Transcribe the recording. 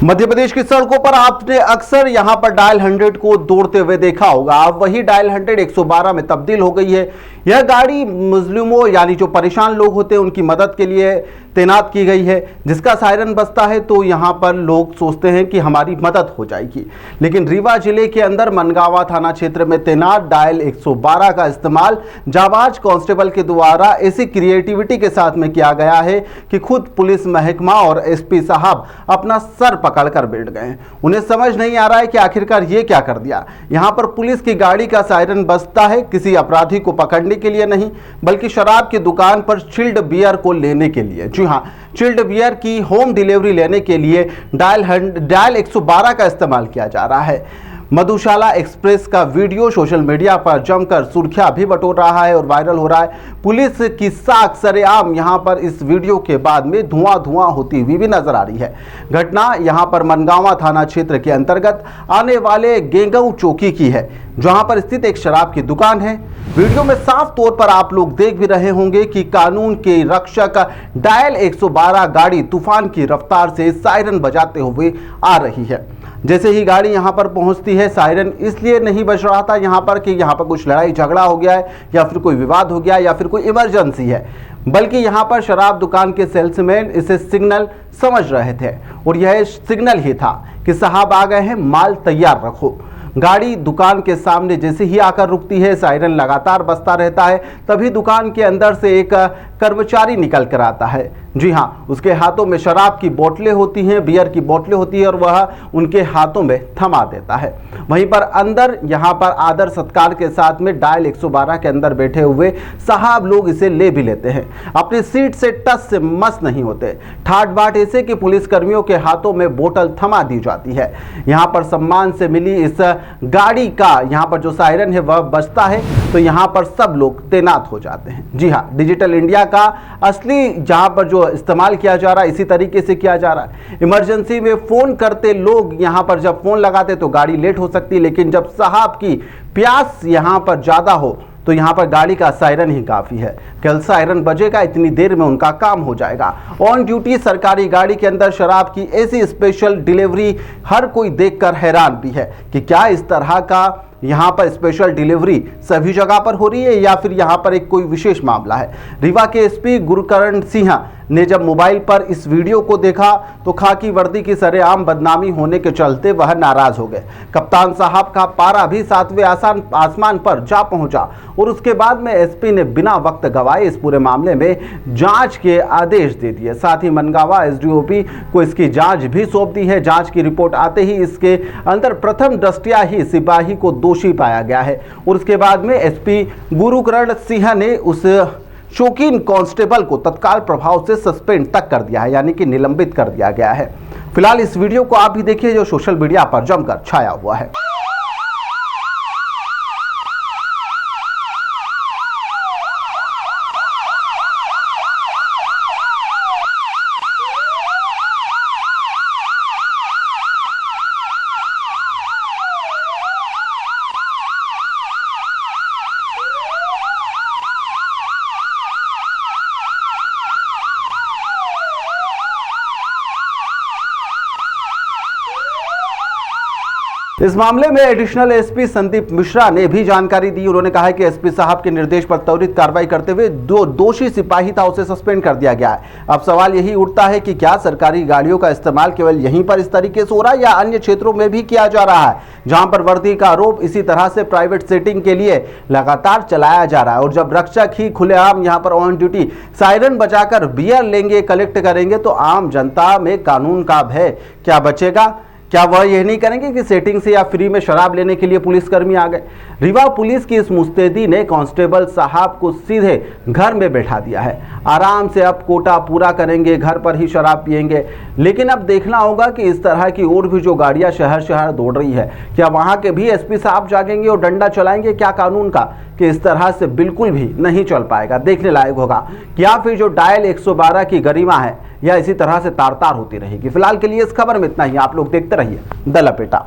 मध्य प्रदेश की सड़कों पर आपने अक्सर यहां पर डायल 100 को दौड़ते हुए देखा होगा। अब वही डायल 100 112 में तब्दील हो गई है। यह गाड़ी मुस्लिमों यानी जो परेशान लोग होते हैं उनकी मदद के लिए तैनात की गई है। जिसका सायरन बजता है तो यहां पर लोग सोचते हैं कि हमारी मदद हो जाएगी, लेकिन रीवा जिले के अंदर मनगांवा थाना क्षेत्र में तैनात डायल 112 का इस्तेमाल जाबाज कांस्टेबल के द्वारा ऐसी क्रिएटिविटी के साथ में किया गया है कि खुद पुलिस महकमा और एसपी साहब अपना सर पकड़कर बैठ गए। उन्हें समझ नहीं आ रहा है कि आखिरकार ये क्या कर दिया। यहां पर पुलिस की गाड़ी का सायरन बजता है किसी अपराधी को पकड़ने के लिए नहीं, बल्कि शराब की दुकान पर चिल्ड बियर को लेने के लिए। जी हाँ, चिल्ड बियर की होम डिलीवरी लेने के लिए डायल 112 का इस्तेमाल किया जा रहा है। मधुशाला एक्सप्रेस का वीडियो सोशल मीडिया पर जमकर सुर्खियां भी बटोर रहा है और वायरल हो रहा है। पुलिस की साख सरेआम यहां पर इस वीडियो के बाद में धुआं होती हुई भी नजर आ रही है। घटना यहां पर मनगांवा थाना क्षेत्र के अंतर्गत आने वाले गेंगऊ चौकी की है, जहां पर स्थित एक शराब की दुकान है। वीडियो में साफ तौर पर आप लोग देख भी रहे होंगे कि कानून के रक्षक डायल 112 गाड़ी तूफान की रफ्तार से सायरन बजाते हुए आ रही है। जैसे ही गाड़ी यहां पर पहुंचती है, सायरन इसलिए नहीं बज रहा था यहां पर कि यहां पर कुछ लड़ाई झगड़ा हो गया है या फिर कोई विवाद हो गया या फिर कोई इमरजेंसी है, बल्कि यहां पर शराब दुकान के सेल्समैन इसे सिग्नल समझ रहे थे और यह सिग्नल ही था कि साहब आ गए हैं, माल तैयार रखो। गाड़ी दुकान के सामने जैसे ही आकर रुकती है, सायरन लगातार बजता रहता है। तभी दुकान के अंदर से एक कर्मचारी निकल कर आता है। जी हाँ, उसके हाथों में शराब की बोतलें होती हैं, बियर की बोतलें होती है और वह उनके हाथों में थमा देता है। वहीं पर अंदर यहाँ पर आदर सत्कार के साथ में डायल 112 के अंदर बैठे हुए साहब लोग इसे ले भी लेते हैं। अपनी सीट से टस से मस नहीं होते। ठाट बाट ऐसे कि पुलिस कर्मियों के हाथों में बोतल थमा दी जाती है। यहाँ पर सम्मान से मिली इस गाड़ी का यहाँ पर जो सायरन है वह बजता है तो यहाँ पर सब लोग तैनात हो जाते हैं। जी हाँ, डिजिटल इंडिया का असली जहाँ पर जो इस्तेमाल किया जा रहा है इसी तरीके से किया जा रहा है। इमरजेंसी में फोन करते लोग यहाँ पर जब फोन लगाते तो गाड़ी लेट हो सकती है, लेकिन जब साहब की प्यास यहाँ पर ज्यादा हो तो यहाँ पर गाड़ी का सायरन ही काफी है। कल सायरन बजेगा, इतनी देर में उनका काम हो जाएगा। ऑन ड्यूटी सरकारी गाड़ी के अंदर शराब की ऐसी स्पेशल डिलीवरी हर कोई देखकर हैरान भी है कि क्या इस तरह का यहाँ पर स्पेशल डिलीवरी सभी जगह पर हो रही है या फिर यहाँ पर एक कोई विशेष मामला है। रीवा के एसपी गुरुकरण सिंह ने जब मोबाइल पर इस वीडियो को देखा तो खाकी वर्दी की सरेआम बदनामी होने के चलते वह नाराज हो गए। कप्तान साहब का पारा भी 7वें आसमान पर जा पहुंचा और उसके बाद में एसपी ने बिना वक्त गवाए इस पूरे मामले में जांच के आदेश दे दिए। साथ ही मनगांवा एसडीओपी को इसकी जांच भी सौंप दी है। जांच की रिपोर्ट आते ही इसके अंदर प्रथम दृष्टया ही सिपाही को दोषी पाया गया है और उसके बाद में एसपी गुरुकरण सिंह ने उस शौकीन कांस्टेबल को तत्काल प्रभाव से सस्पेंड तक कर दिया है, यानी कि निलंबित कर दिया गया है। फिलहाल इस वीडियो को आप भी देखिए जो सोशल मीडिया पर जमकर छाया हुआ है। इस मामले में एडिशनल एसपी संदीप मिश्रा ने भी जानकारी दी। उन्होंने कहा है कि एसपी साहब के निर्देश पर त्वरित कार्रवाई करते हुए जो दोषी सिपाही था उसे सस्पेंड कर दिया गया है। अब सवाल यही उठता है कि क्या सरकारी गाड़ियों का इस्तेमाल केवल यहीं पर इस तरीके से हो रहा है या अन्य क्षेत्रों में भी किया जा रहा है, जहां पर वर्दी का आरोप इसी तरह से प्राइवेट सेटिंग के लिए लगातार चलाया जा रहा है। और जब रक्षक ही खुलेआम यहाँ पर ऑन ड्यूटी सायरन बजाकर बियर लेंगे, कलेक्ट करेंगे तो आम जनता में कानून का भय क्या बचेगा? क्या वह यह नहीं करेंगे कि सेटिंग से या फ्री में शराब लेने के लिए पुलिसकर्मी आ गए? रीवा पुलिस की इस मुस्तैदी ने कांस्टेबल साहब को सीधे घर में बैठा दिया है। आराम से अब कोटा पूरा करेंगे, घर पर ही शराब पिएंगे। लेकिन अब देखना होगा कि इस तरह की और भी जो गाड़ियां शहर शहर दौड़ रही है, क्या वहां के भी एसपी साहब जागेंगे और डंडा चलाएंगे क्या कानून का? कि इस तरह से बिल्कुल भी नहीं चल पाएगा। देखने लायक होगा क्या फिर जो डायल 112 की गरिमा है या इसी तरह से तार तार होती रहेगी। फिलहाल के लिए इस खबर में इतना ही। आप लोग देखते रहिए द लपेटा।